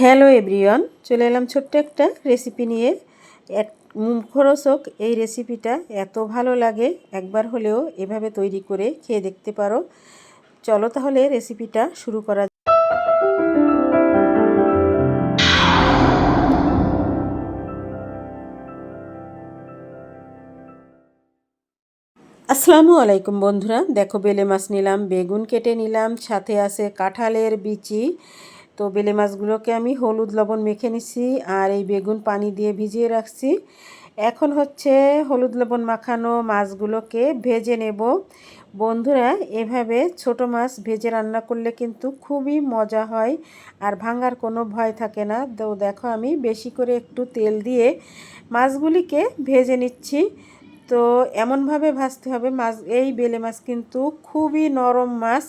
Hello everyone, চলে এলাম ছোট্ট একটা রেসিপি নিয়ে। মুখরোচক এই রেসিপিটা এত ভালো লাগে, একবার হলেও এভাবে তৈরি করে খেয়ে দেখতে পারো। চলো তাহলে রেসিপিটা শুরু করা। আসসালামু আলাইকুম বন্ধুরা, দেখো বেলে মাছ নিলাম, বেগুন কেটে নিলাম, সাথে আছে কাঁঠালের বিচি। তো বেলে মাছগুলোকে আমি হলুদ লবণ মেখে নিছি, আর এই বেগুন পানি দিয়ে ভিজিয়ে রাখছি। এখন হচ্ছে হলুদ লবণ মাখানো মাছগুলোকে ভেজে নেব। বন্ধুরা, এভাবে ছোট মাছ ভেজে রান্না করলে কিন্তু খুবই মজা হয়, আর ভাঙার কোনো ভয় থাকে না। তো দেখো আমি বেশি করে একটু তেল দিয়ে মাছগুলিকে ভেজে নিচ্ছি। তো এমনভাবে ভাজতে হবে, মাছ এই বেলে মাছ কিন্তু খুবই নরম মাছ।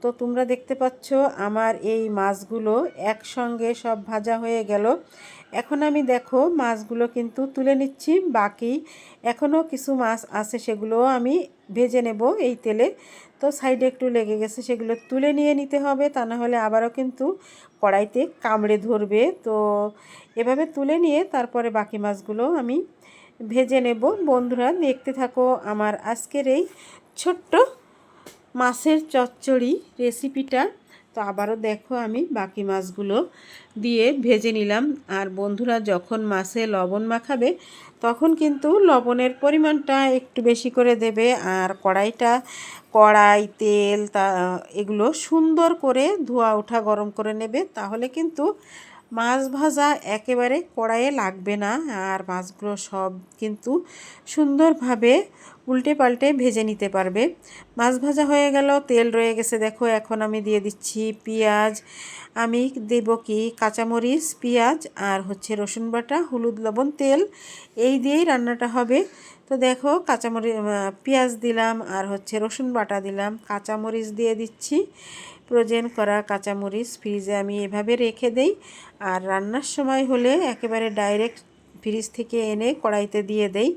তো তোমরা দেখতে পাচ্ছ আমার এই মাছগুলো একসঙ্গে সব ভাজা হয়ে গেল। এখন আমি দেখো মাছগুলো কিন্তু তুলে নিচ্ছি, বাকি এখনও কিছু মাছ আছে, সেগুলোও আমি ভেজে নেব এই তেলে। তো সাইডে একটু লেগে গেছে, সেগুলো তুলে নিয়ে নিতে হবে, তা না হলে আবারও কিন্তু কড়াইতে কামড়ে ধরবে। তো এভাবে তুলে নিয়ে তারপরে বাকি মাছগুলো আমি ভেজে নেব। বন্ধুরা, দেখতে থাকো আমার আজকের এই ছোট্ট মাছের চচ্চড়ি রেসিপিটা। তো আবারও দেখো আমি বাকি মাছগুলো দিয়ে ভেজে নিলাম। আর বন্ধুরা, যখন মাছে লবণ মাখাবে তখন কিন্তু লবণের পরিমাণটা একটু বেশি করে দেবে, আর কড়াই তেল এগুলো সুন্দর করে ধোয়া ওঠা গরম করে নেবে, তাহলে কিন্তু মাছ ভাজা একেবারে কড়াইয়ে লাগবে না, আর মাছগুলো সব কিন্তু সুন্দরভাবে উল্টে পাল্টে ভেজে নিতে পারবে। মাছ ভাজা হয়ে গেল, তেল রয়ে গেছে দেখো। এখন আমি দিয়ে দিচ্ছি পেঁয়াজ। আমি দেব কি কাঁচামরিচ, পেঁয়াজ আর হচ্ছে রসুন বাটা, হলুদ লবণ, তেল, এই দিয়েই রান্নাটা হবে। তো দেখো পেঁয়াজ দিলাম, আর হচ্ছে রসুন বাটা দিলাম, কাঁচামরিচ দিয়ে দিচ্ছি। ফ্রোজেন করা কাঁচামরিচ ফ্রিজে আমি এভাবে রেখে দেই, আর রান্নার সময় হলে একেবারে ডাইরেক্ট ফ্রিজ থেকে এনে কড়াইতে দিয়ে দেই।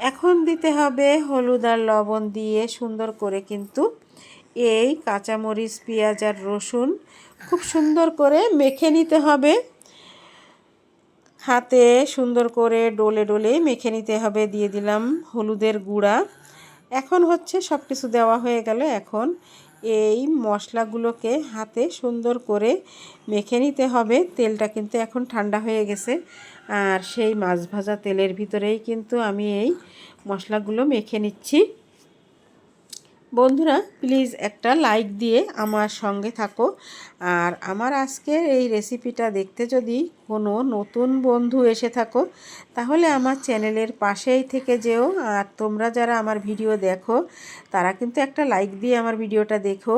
এখন দিতে হবে হলুদ আর লবণ দিয়ে সুন্দর করে কিন্তু এই কাঁচামরিচ, পেঁয়াজ আর রসুন খুব সুন্দর করে মেখে নিতে হবে। হাতে সুন্দর করে ডলে ডলে মেখে নিতে হবে। দিয়ে দিলাম হলুদের গুঁড়া। এখন হচ্ছে সব কিছু দেওয়া হয়ে গেল। এখন এই মশলাগুলোকে হাতে সুন্দর করে মেখে নিতে হবে। তেলটা কিন্তু এখন ঠান্ডা হয়ে গেছে, আর সেই মাছ ভাজা তেলের ভিতরেই কিন্তু আমি এই মশলাগুলো মেখে নিচ্ছি। বন্ধুরা, প্লিজ একটা লাইক দিয়ে আমার সঙ্গে থাকো। আর আমার আজকের এই রেসিপিটা দেখতে যদি কোনো নতুন বন্ধু এসে থাকো, তাহলে আমার চ্যানেলের পাশেই থেকে যেও। আর তোমরা যারা আমার ভিডিও দেখো তারা কিন্তু একটা লাইক দিয়ে আমার ভিডিওটা দেখো।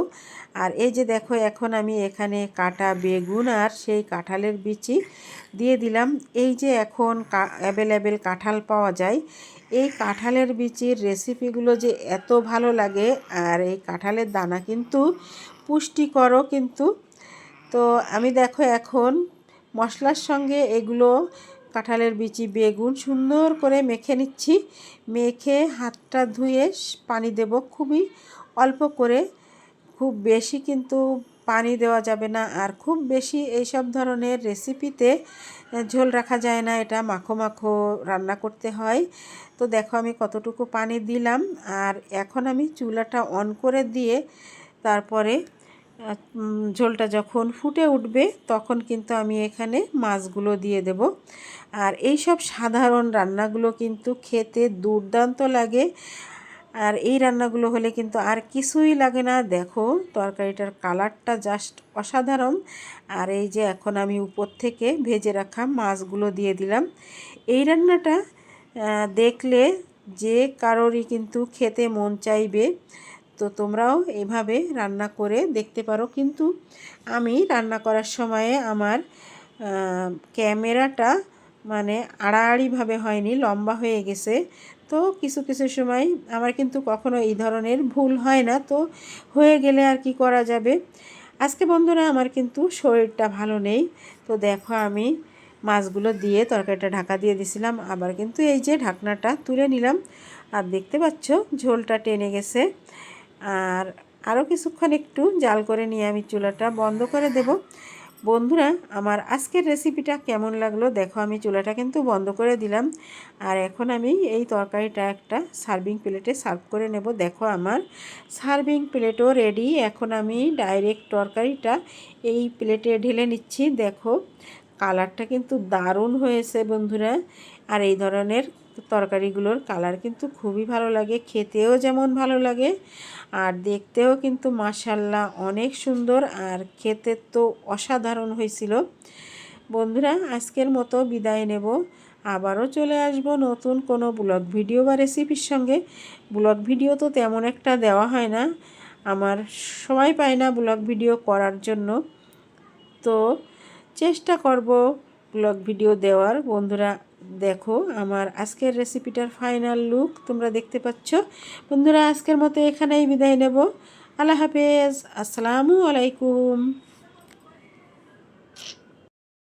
আর এই যে দেখো, এখন আমি এখানে কাটা বেগুন আর সেই কাঁঠালের বিচি দিয়ে দিলাম। এই যে এখন অ্যাভেলেবেল কাঁঠাল পাওয়া যায়, এই কাঁঠালের বিচির রেসিপিগুলো যে এত ভালো লাগে, আর এই কাঁঠালের দানা কিন্তু পুষ্টিকরও কিন্তু। তো আমি দেখো এখন মশলার সঙ্গে এগুলো কাঁঠালের বিচি, বেগুন সুন্দর করে মেখে নিচ্ছি। মেখে হাতটা ধুয়ে পানি দেব খুবই অল্প করে, খুব বেশি কিন্তু পানি দেওয়া যাবে না, আর খুব বেশি এইসব ধরনের রেসিপিতে ঝোল রাখা যায় না, এটা মাখো মাখো রান্না করতে হয়। তো দেখো আমি কতটুকু পানি দিলাম, আর এখন আমি চুলাটা অন করে দিয়ে তারপরে ঝোলটা যখন ফুটে উঠবে তখন কিন্তু আমি এখানে মাছগুলো দিয়ে দেব। আর এই সব সাধারণ রান্নাগুলো কিন্তু খেতে দুর্দান্ত লাগে, আর এই রান্নাগুলো হলে কিন্তু আর কিছুই লাগে না। দেখো তরকারিটার কালারটা জাস্ট অসাধারণ। আর এই যে এখন আমি উপর থেকে ভেজে রাখা মাছগুলো দিয়ে দিলাম। এই রান্নাটা দেখলে যে কারোরই কিন্তু খেতে মন চাইবে। তো তোমরাও এভাবে রান্না করে দেখতে পারো। কিন্তু আমি রান্না করার সময়ে আমার ক্যামেরাটা মানে আড়াআড়িভাবে হয়নি, লম্বা হয়ে গেছে। তো কিছু কিছু সময় আমার কিন্তু কখনো এই ধরনের ভুল হয় না, তো হয়ে গেলে আর কি করা যাবে। আজকে বন্ধুরা আমার কিন্তু শরীরটা ভালো নেই। তো দেখো আমি মাছগুলো দিয়ে তরকারিটা ঢাকা দিয়ে দিছিলাম, আবার কিন্তু এই যে ঢাকনাটা তুলে নিলাম, আর দেখতে পাচ্ছ ঝোলটা টেনে গেছে। আর আরও কিছুক্ষণ একটু জাল করে নিয়ে আমি চুলাটা বন্ধ করে দেব। বন্ধুরা, আমার আজকের রেসিপিটা কেমন লাগলো দেখো। আমি চুলাটা কিন্তু বন্ধ করে দিলাম, আর এখন আমি এই তরকারিটা একটা সার্ভিং প্লেটে সার্ভ করে নেব। দেখো আমার সার্ভিং প্লেটও রেডি। এখন আমি ডাইরেক্ট তরকারিটা এই প্লেটে ঢেলে নিচ্ছি। দেখো কালারটা কিন্তু দারুণ হয়েছে বন্ধুরা। আর এই ধরনের তরকারিগুলোর কালার কিন্তু খুবই ভালো লাগে, খেতেও যেমন ভালো লাগে আর দেখতেও কিন্তু মাশাআল্লাহ অনেক সুন্দর, আর খেতে তো অসাধারণ হয়েছিল। বন্ধুরা, আজকের মতো বিদায় নেব। আবারও চলে আসব নতুন কোনো ব্লগ ভিডিও বা রেসিপির সঙ্গে। ব্লগ ভিডিও তো তেমন একটা দেওয়া হয় না, আমার সময় পায় না ব্লগ ভিডিও করার জন্য, তো চেষ্টা করব ব্লগ ভিডিও দেওয়ার। বন্ধুরা দেখো আমার আজকের রেসিপিটার ফাইনাল লুক তোমরা দেখতে পাচ্ছ। বন্ধুরা আজকের মতো এখানেই বিদায় নেব। আল্লাহ হাফেজ, আসসালামু আলাইকুম।